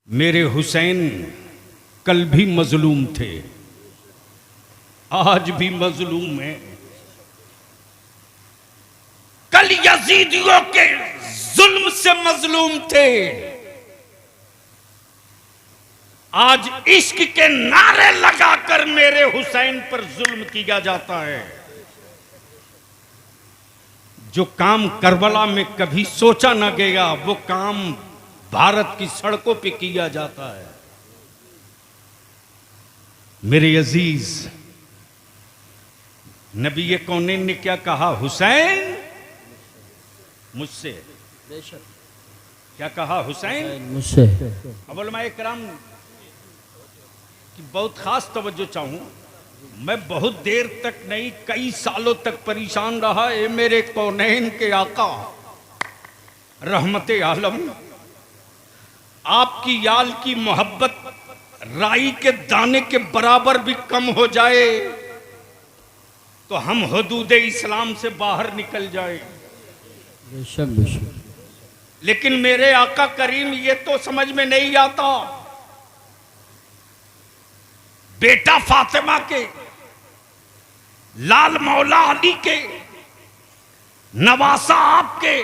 मेरे हुसैन कल भी मजलूम थे, आज भी मजलूम है। कल यजीदियों के जुल्म से मजलूम थे, आज इश्क के नारे लगाकर मेरे हुसैन पर जुल्म किया जाता है। जो काम करबला में कभी सोचा न गया, वो काम भारत की सड़कों पे किया जाता है। मेरे अजीज, नबी कौनैन ने क्या कहा? हुसैन मुझसे। क्या कहा? हुसैन मुझसे। अब उलमाए किराम की बहुत खास तवज्जो चाहूं। मैं बहुत देर तक नहीं, कई सालों तक परेशान रहा। ये मेरे कौनैन के आका रहमते आलम, आपकी याल की मोहब्बत राई के दाने के बराबर भी कम हो जाए तो हम हुदूद इस्लाम से बाहर निकल जाए। बेशक बेशक। लेकिन मेरे आका करीम ये तो समझ में नहीं आता। बेटा फातिमा के, लाल मौला अली के, नवासा आपके,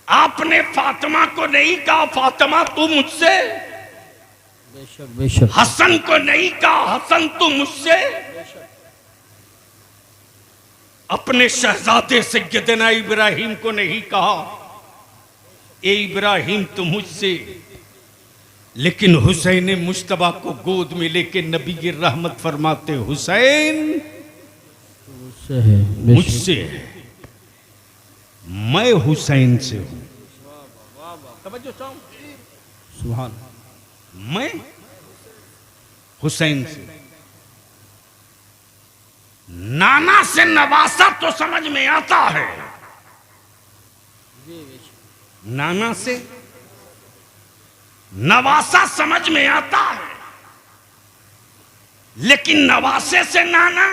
आपने फातिमा को नहीं कहा फातिमा तू मुझसे, बेशक बेशक। हसन को नहीं कहा हसन तू मुझसे, अपने शहजादे सैयदना इब्राहिम को नहीं कहा ए इब्राहिम तू मुझसे। लेकिन हुसैन मुश्तबा को गोद में लेके नबी की रहमत फरमाते, हुसैन मुझसे है, मुझसे है, मैं हुसैन से हूं। तवज्जो चाहो, सुभान। मैं हुसैन से। नाना से नवासा तो समझ में आता है, नाना से नवासा समझ में आता है, लेकिन नवासे से नाना।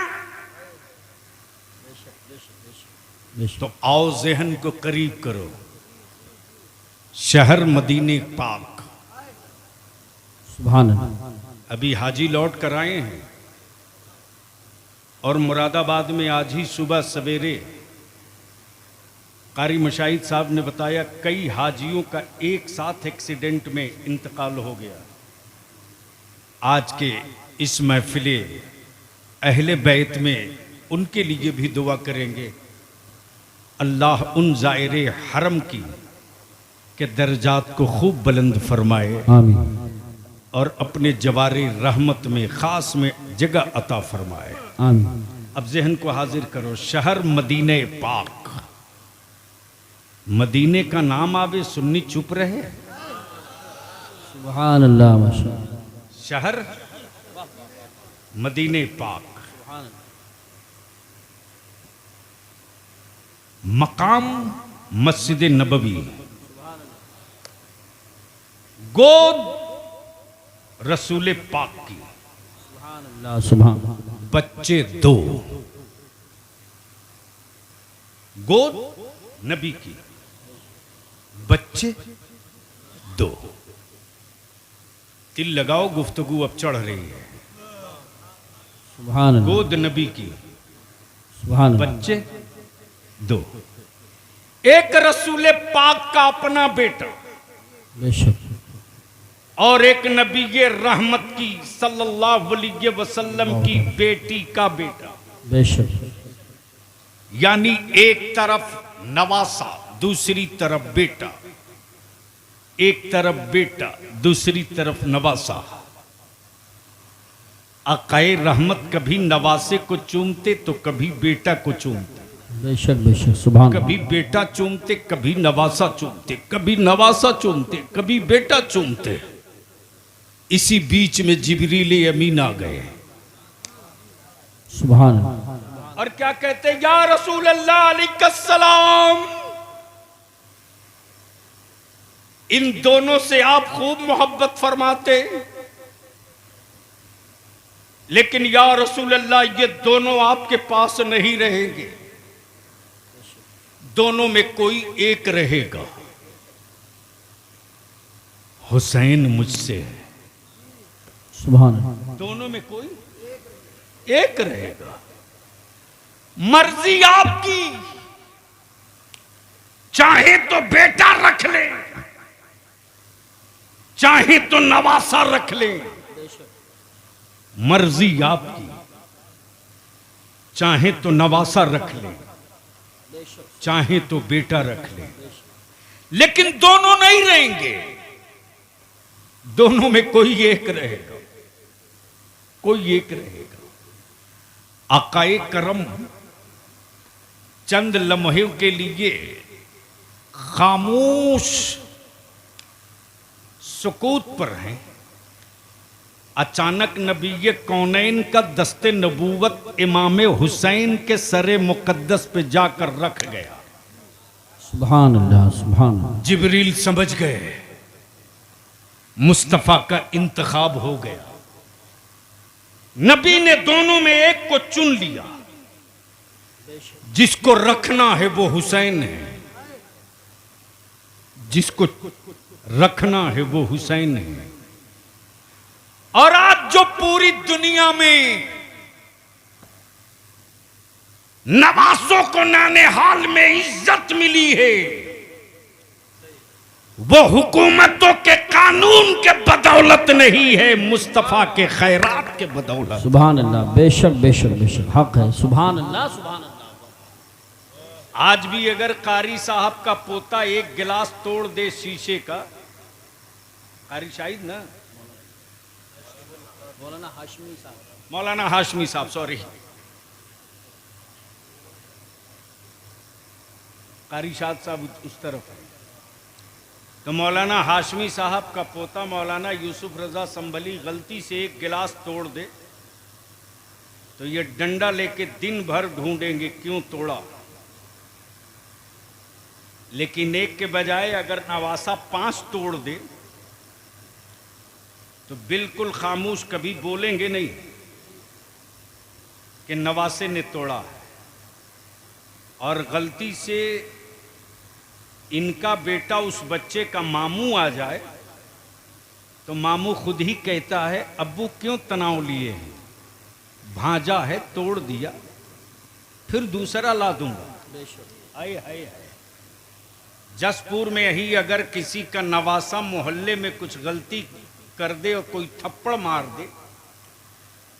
तो आओ जहन को करीब करो, शहर मदीने पाक। सुभान। अभी हाजी लौट कर आए हैं और मुरादाबाद में आज ही सुबह सवेरे कारी मशाहिद साहब ने बताया कई हाजियों का एक साथ एक्सीडेंट में इंतकाल हो गया। आज के इस महफिले अहले बैत में उनके लिए भी दुआ करेंगे, अल्लाह उन ज़ायरे हरम की के दर्जात को खूब बुलंद फरमाए, आमीन। और अपने जवारे रहमत में खास में जगह अता फरमाए, आमीन। अब जहन को हाजिर करो, शहर मदीने पाक। मदीने का नाम आवे सुन्नी चुप रहे। सुभान अल्लाह माशाअल्लाह। शहर मदीने पाक, मकाम मस्जिद नबवी, गोद रसूल पाक की, सुभान अल्लाह सुभान। बच्चे दो, गोद नबी की, बच्चे दो। तिल लगाओ, गुफ्तगू अब चढ़ रही है। सुभान अल्लाह। गोद नबी की, सुभान अल्लाह। बच्चे दो। एक रसूल पाक का अपना बेटा बेशक। और एक नबी रहमत की सल्लल्लाहु अलैहि वसल्लम की बेटी का बेटा। बेशक। यानी एक तरफ नवासा, दूसरी तरफ बेटा, एक तरफ बेटा, दूसरी तरफ नवासा। आकाए रहमत कभी नवासे को चूमते तो कभी बेटा को चूमते, बेशक बेशक। सुभान। कभी बेटा चूमते, कभी नवासा चूमते, कभी नवासा चूमते, कभी बेटा चूमते। इसी बीच में जिब्रील अमीन आ गए सुभान। और क्या कहते, या रसूल अल्लाह अलैहिस्सलाम, इन दोनों से आप खूब मोहब्बत फरमाते, लेकिन या रसूल अल्लाह ये दोनों आपके पास नहीं रहेंगे, दोनों में कोई एक रहेगा। हुसैन मुझसे है। सुभान अल्लाह। दोनों में कोई एक रहेगा। मर्जी आपकी, चाहे तो बेटा रख ले, चाहे तो नवासा रख ले। मर्जी आपकी, चाहे तो नवासा रख ले, चाहे तो बेटा रख ले, लेकिन दोनों नहीं रहेंगे। दोनों में कोई एक रहेगा, कोई एक रहेगा। आकाए करम चंद लम्हे के लिए खामोश सुकूत पर हैं। अचानक नबी कौनैन का दस्ते नबूवत इमाम हुसैन के सरे मुकद्दस पे जाकर रख गया। सुभान अल्लाह, सुभान अल्लाह। जिब्रील समझ गए मुस्तफा का इंतखाब हो गया। नबी ने दोनों में एक को चुन लिया। जिसको रखना है वो हुसैन है, जिसको रखना है वो हुसैन है। और आज जो पूरी दुनिया में नवासों को नानेहाल में इज्जत मिली है, वो हुकूमतों के कानून के बदौलत नहीं है, मुस्तफा के खैरात के बदौलत। सुभान अल्लाह। बेशक बेशक बेशक हक है। सुभान अल्लाह, सुभान अल्लाह। आज भी अगर कारी साहब का पोता एक गिलास तोड़ दे शीशे का, कारी शाहिद ना, मौलाना हाशमी साहब सॉरी, कारी शाहिद साहब उस तरफ है। तो मौलाना हाशमी साहब का पोता मौलाना यूसुफ रजा संभली गलती से एक गिलास तोड़ दे तो ये डंडा लेके दिन भर ढूंढेंगे क्यों तोड़ा। लेकिन एक के बजाय अगर नवासा 5 तोड़ दे तो बिल्कुल खामोश, कभी बोलेंगे नहीं कि नवासे ने तोड़ा है। और गलती से इनका बेटा उस बच्चे का मामू आ जाए तो मामू खुद ही कहता है अब्बू क्यों तनाव लिए हैं, भांजा है तोड़ दिया, फिर दूसरा ला दूंगा। हाय हाय हाय। जसपुर में ही अगर किसी का नवासा मोहल्ले में कुछ गलती कर दे और कोई थप्पड़ मार दे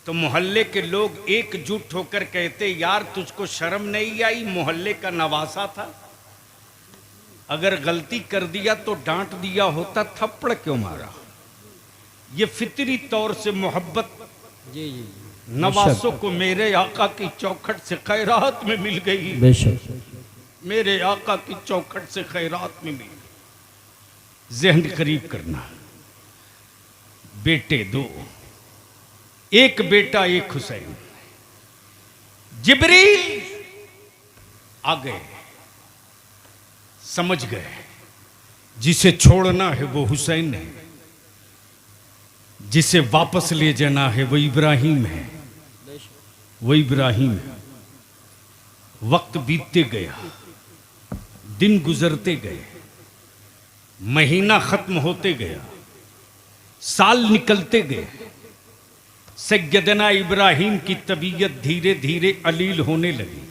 तो मोहल्ले के लोग एकजुट होकर कहते यार तुझको शर्म नहीं आई, मोहल्ले का नवासा था, अगर गलती कर दिया तो डांट दिया होता, थप्पड़ क्यों मारा। ये फितरी तौर से मोहब्बत जी जी नवासों को मेरे आका की चौखट से खैरात में मिल गई। बेशक। मेरे आका की चौखट से खैरात में मिली। जहन करीब करना, बेटे 2, एक बेटा एक हुसैन। जिब्रील आ गए, समझ गए जिसे छोड़ना है वो हुसैन है, जिसे वापस ले जाना है वो इब्राहिम है, वो इब्राहिम है। वक्त बीतते गया, दिन गुजरते गए, महीना खत्म होते गया, साल निकलते गए। सैयदना इब्राहिम की तबीयत धीरे धीरे अलील होने लगी,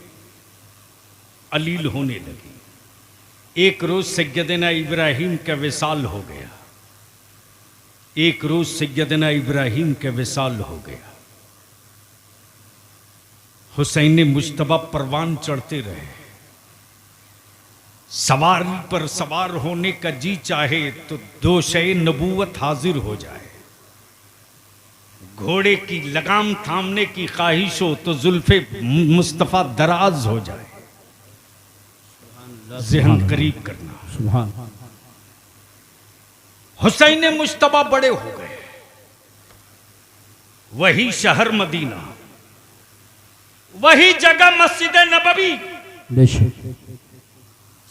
अलील होने लगी। एक रोज सैयदना इब्राहिम का विसाल हो गया, एक रोज सैयदना इब्राहिम का विसाल हो गया। हुसैन मुज्तबा परवान चढ़ते रहे। सवारी पर सवार होने का जी चाहे तो 2 शय नबूवत हाजिर हो जाए। घोड़े की लगाम थामने की ख्वाहिश हो तो जुल्फे मुस्तफा दराज हो जाए। ज़हन करीब करना। सुभान। हुसैन मुज्तबा बड़े हो गए। वही शहर मदीना, वही जगह मस्जिद नबवी, बेशक।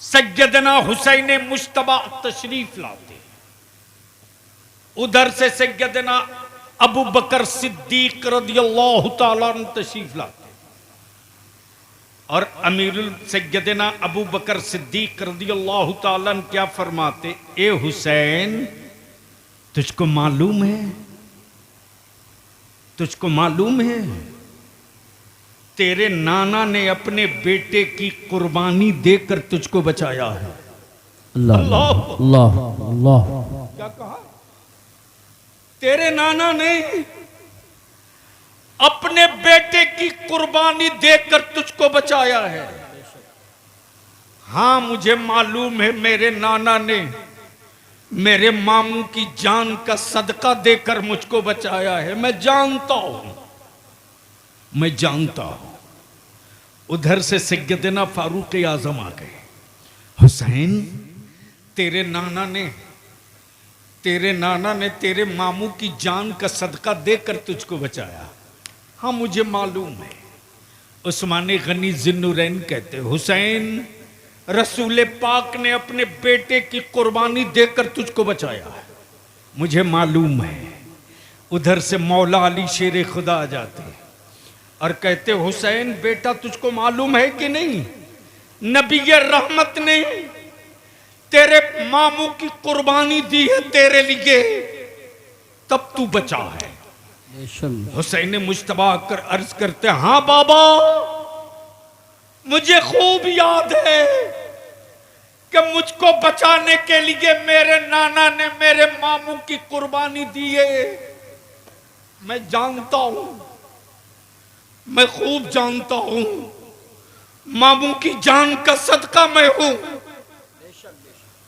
सैयदना हुसैन मुज्तबा तशरीफ लाते। उधर से सैयदना अबू बकर सिद्दीक रदियल्लाहु ताला अन्हु तशरीफ लाते और अमीरुल सैयदना अबू बकर सिद्दीक रदियल्लाहु ताला अन्हु क्या फरमाते, ए हुसैन तुझको मालूम है, तुझको मालूम है, तेरे नाना ने अपने बेटे की कुर्बानी देकर तुझको बचाया है। अल्लाह अल्लाह अल्लाह। क्या कहा? तेरे नाना ने अपने बेटे की कुर्बानी देकर तुझको बचाया है। हां, मुझे मालूम है मेरे नाना ने मेरे मामू की जान का सदका देकर मुझको बचाया है। मैं जानता हूं, मैं जानता हूं। उधर से सैयदना फारूक आजम आ गए। हुसैन, तेरे नाना ने तेरे मामू की जान का सदका देकर तुझको बचाया। हाँ, मुझे मालूम है। उस्मान गनी जिन्नुरैन कहते, हुसैन, रसूल पाक ने अपने बेटे की कुर्बानी देकर तुझको बचाया है। मुझे मालूम है। उधर से मौला अली शेर खुदा आ जाते और कहते, हुसैन बेटा, तुझको मालूम है कि नहीं, नबी रहमत ने तेरे मामू की कुर्बानी दी है तेरे लिए, तब तू बचा है। हुसैन मुश्तबा कर अर्ज करते, हाँ बाबा, मुझे खूब याद है कि मुझको बचाने के लिए मेरे नाना ने मेरे मामू की कुर्बानी दी है। मैं जानता हूं, मैं खूब जानता हूं, मामू की जान का सदका मैं हूं,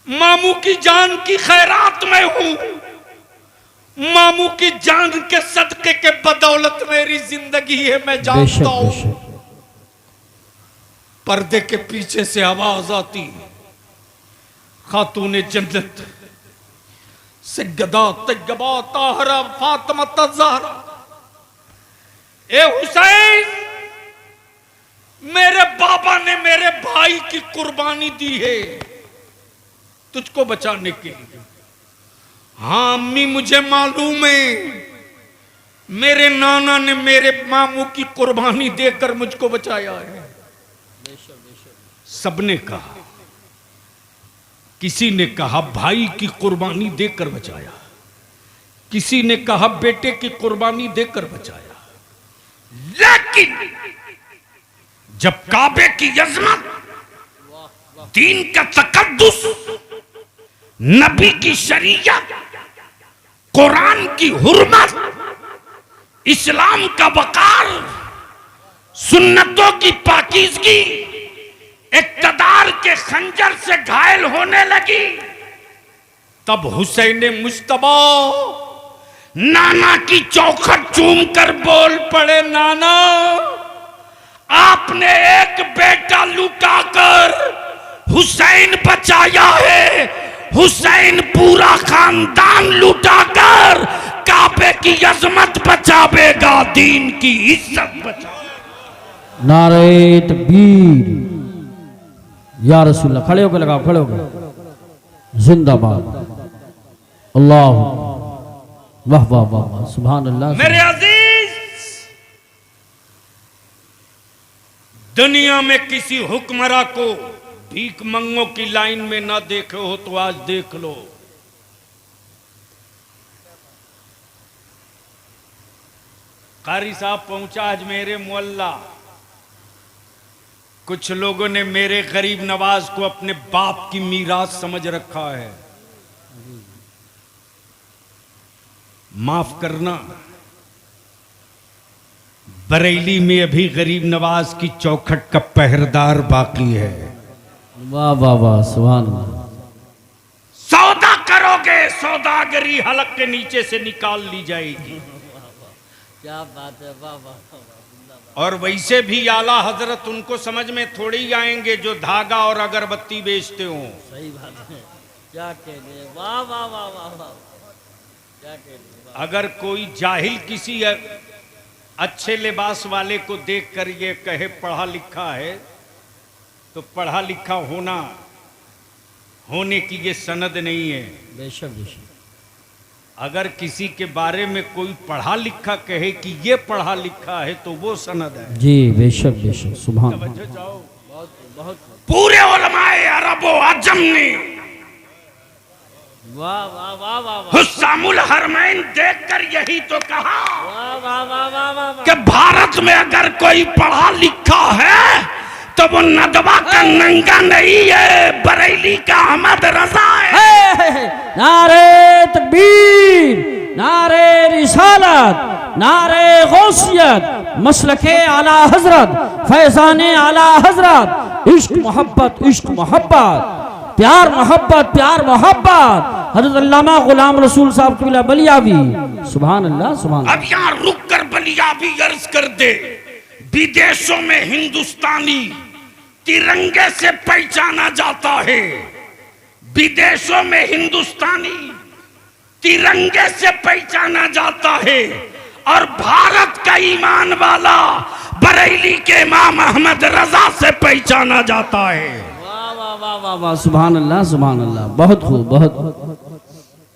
मामू की जान की खैरात में हूं, मामू की जान के सदके के बदौलत मेरी जिंदगी है। मैं जानता हूं। पर्दे के पीछे से आवाज आती, खातूने जन्नत सैयदा तैयबा ताहरा फातिमा ज़हरा, ए हुसैन, मेरे बाबा ने मेरे भाई की कुर्बानी दी है तुझको बचाने के लिए। हाँ अम्मी, मुझे मालूम है, मेरे नाना ने मेरे मामू की कुर्बानी देकर मुझको बचाया है। सबने कहा, किसी ने कहा भाई की कुर्बानी देकर बचाया, किसी ने कहा बेटे की कुर्बानी देकर बचाया। लेकिन जब काबे की अजमत, दीन का तकद्दुस, नबी की शरीयत, कुरान की हुर्मत, इस्लाम का वकार, सुन्नतों की पाकीज़गी इक़्तिदार के खंजर से घायल होने लगी, तब हुसैन मुश्तबा नाना की चौखट चूम कर बोल पड़े, नाना, आपने एक बेटा लुटाकर हुसैन बचाया है, हुसैन पूरा खानदान लुटाकर काबे की अजमत बचावेगा, दीन की इज्जत बचावेगा। नारे तकबीर, या रसूलल्लाह। खड़े होकर लगाओ, खड़े होकर। जिंदाबाद, अल्लाह, वाह वाह वाह वाह, सुभान अल्लाह। मेरे अजीज, दुनिया में किसी हुक्मरां को भीख मंगों की लाइन में ना देखे हो तो आज देख लो। कारी साहब पहुंचा आज मेरे मोहल्ला। कुछ लोगों ने मेरे गरीब नवाज को अपने बाप की मीरास समझ रखा है। माफ करना, बरेली में अभी गरीब नवाज की चौखट का पहरेदार बाकी है। वाह वाह वाह, सुभान अल्लाह। सौदा करोगे, सौदागरी हलक के नीचे से निकाल ली जाएगी। क्या बात है, वाह वाह। और वैसे भी आला हजरत उनको समझ में थोड़ी ही आएंगे जो धागा और अगरबत्ती बेचते हो। सही बात है, क्या कहने, वाह वाह वाह वाह वाह, क्या कहने। अगर कोई जाहिल किसी अच्छे लिबास वाले को देखकर ये कहे पढ़ा लिखा है, तो पढ़ा लिखा होने की ये सनद नहीं है। बेशक बेशक। अगर किसी के बारे में कोई पढ़ा लिखा कहे कि ये पढ़ा लिखा है तो वो सनद है। जी बेशक बेशक, सुभान। बहुत पूरे उलमाए अरब व अजम ने वाह वाह वाह वाह वाह हुस्सामुल हरमैन देखकर यही तो कहा वाह वाह वाह वाह वाह कि भारत में अगर कोई पढ़ा लिखा है तो वो नदवा का नंगा नहीं है, बरेली का अहमद रजा है। नारे तकबीर, नारे रिसालत, नारे गौसियत, मसलके आला हजरत, फैजाने आला हजरत, इश्क मोहब्बत, इश्क मोहब्बत, प्यार मोहब्बत, प्यार मोहब्बत, हजरत अल्लामा गुलाम रसूल साहब क़िबला बलियावी, सुभान अल्लाह सुभान अल्लाह। अब यहाँ रुक कर बलियावी अर्ज कर दे, विदेशों में हिंदुस्तानी तिरंगे से पहचाना जाता है, विदेशों में हिंदुस्तानी तिरंगे से पहचाना जाता है, और भारत का ईमान वाला बरेली के इमाम अहमद रजा से पहचाना जाता है। वाह वाह वाह वाह वाह, सुभान अल्लाह सुभान अल्लाह, बहुत खूब बहुत।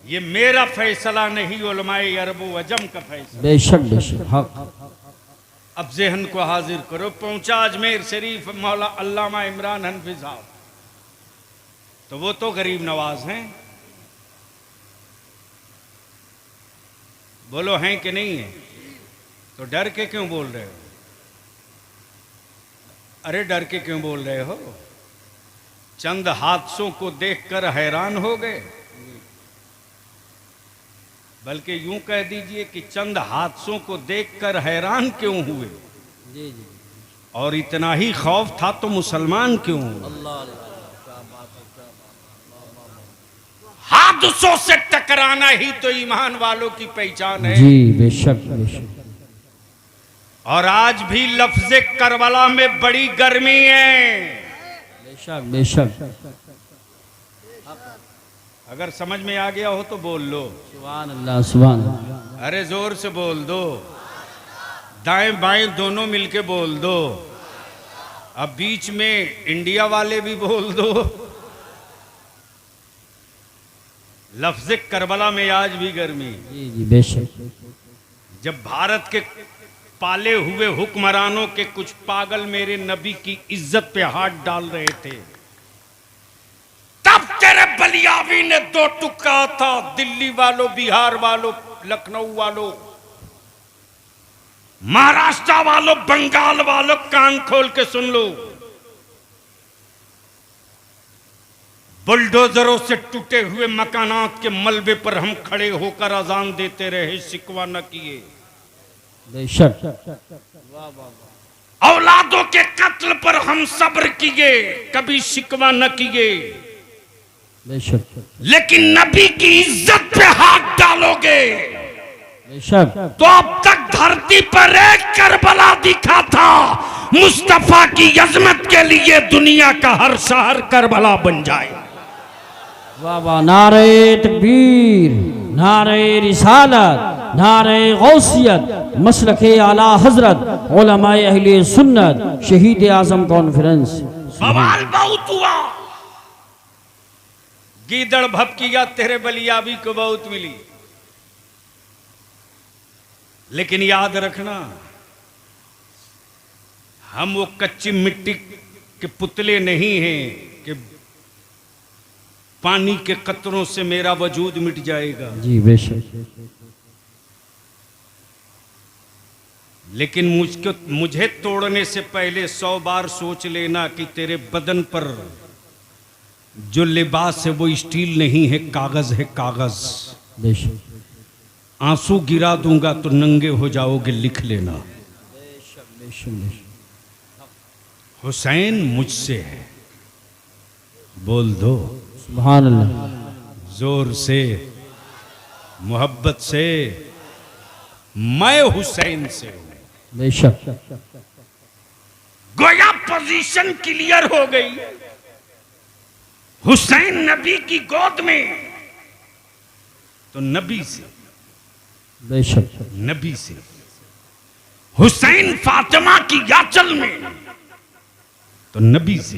ये मेरा फैसला नहीं, उलमाए अरब अजम का फैसला। बेशक बेशक हक। अब ज़हन को हाजिर करो, पहुंचा अजमेर शरीफ मौला अल्लामा इमरान हनफी साहब, तो वो तो गरीब नवाज हैं, बोलो हैं कि नहीं है? तो डर के क्यों बोल रहे हो? अरे डर के क्यों बोल रहे हो? चंद हादसों को देखकर हैरान हो गए, बल्कि यूं कह दीजिए कि चंद हादसों को देखकर हैरान क्यों हुए? जी जी, और इतना ही खौफ था तो मुसलमान क्यों हुए? हादसों से टकराना ही तो ईमान वालों की पहचान है। जी बेशक बेशक। और आज भी लफ्ज़े करबला में बड़ी गर्मी है। बेशक बेशक। अगर समझ में आ गया हो तो बोल लो सुभान अल्लाह सुभान अल्लाह। अरे जोर से बोल दो, दाएं बाएं दोनों मिलके बोल दो, अब बीच में इंडिया वाले भी बोल दो। लफ्ज़े करबला में आज भी गर्मी। जी जी बेशक। जब भारत के पाले हुए हुक्मरानों के कुछ पागल मेरे नबी की इज्जत पे हाथ डाल रहे थे, तब तेरे बलियावी ने दो टुकड़ा था। दिल्ली वालों, बिहार वालों, लखनऊ वालों, महाराष्ट्र वालों, बंगाल वालों, कान खोल के सुन लो। बुलडोजरों से टूटे हुए मकानात के मलबे पर हम खड़े होकर अजान देते रहे, शिकवा न किए। बेशक। औलादों के कत्ल पर हम सब्र किए, कभी शिकवा न किए। बेशक लेकिन नबी की इज्जत पे हाथ डालोगे बेशक। तो अब तक धरती पर एक करबला दिखा था। मुस्तफा की अजमत के लिए दुनिया का हर शहर करबला बन जाए। वाह वाह, नारे तकबीर, नारे रिसालत, नारे गौसियत, मसलके आला हजरत, उलमाए अहले सुन्नत, शहीद आजम कॉन्फ्रेंस। बवाल बहुत हुआ, गीदड़ भपकिया तेरे बलियाबी को बहुत मिली। लेकिन याद रखना, हम वो कच्ची मिट्टी के पुतले नहीं हैं कि पानी के कतरों से मेरा वजूद मिट जाएगा। जी बेशक। लेकिन मुझे तोड़ने से पहले 100 बार सोच लेना कि तेरे बदन पर जो लिबास है वो स्टील नहीं है, कागज है, कागज। बेशक। आंसू गिरा दूंगा तो नंगे हो जाओगे, लिख लेना। बेशक। हुसैन मुझसे है, बोल दो सुभान अल्लाह। जोर से, मोहब्बत से, मैं हुसैन से हूं। बेशक। गोया पोजीशन क्लियर हो गई। हुसैन नबी की गोद में तो नबी से, बेशक। नबी से। हुसैन फातिमा की याचल में तो नबी से।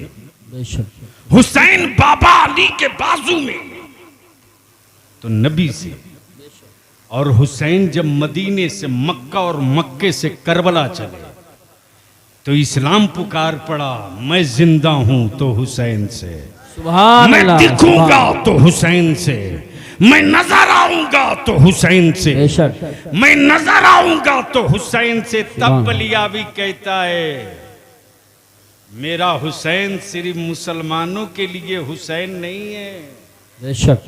बेशक। हुसैन बाबा अली के बाजू में तो नबी से। और हुसैन जब मदीने से मक्का और मक्के से करबला चले तो इस्लाम पुकार पड़ा, मैं जिंदा हूं तो हुसैन से, सुभान मैं अल्लाह। दिखूंगा तो हुसैन से, मैं नजर आऊंगा तो हुसैन से, बेशक मैं नजर आऊंगा तो हुसैन से। तब बलियावी कहता है मेरा हुसैन सिर्फ मुसलमानों के लिए हुसैन नहीं है, बेशक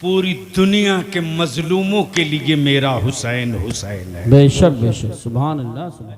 पूरी दुनिया के मजलूमों के लिए मेरा हुसैन हुसैन है। बेशक बेशक सुभान अल्लाह सुभान